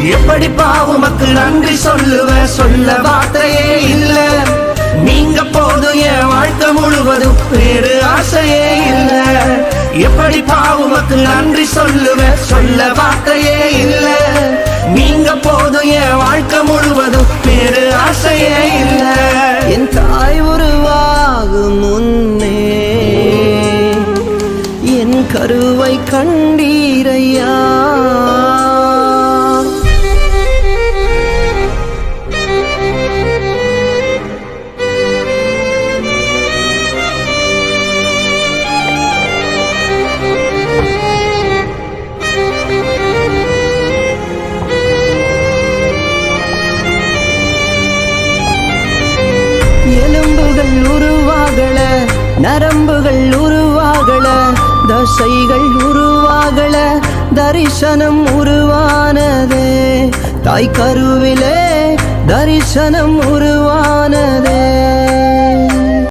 எப்படி பாவுமக்கு நன்றி சொல்லுவ, சொல்ல வார்த்தையே இல்ல. நீங்க போதும் என் வாழ்க்கை முழுவதும், வேறு ஆசையே இல்ல. எப்படி பாவுமக்கு நன்றி சொல்லுவ, சொல்ல வார்த்தையே இல்ல. நீங்க போதும் என் வாழ்க்கை முழுவதும், வேறு ஆசையே இல்ல. என் தாய் உருவாகும் முன்னே என் கருவை கண்டீரையா. எலும்புகள் உருவாகல, நரம்புகள் உருவாகல, தசைகள் உருவாகல, தரிசனம் உருவானதே. தாய் கருவிலே தரிசனம் உருவானதே.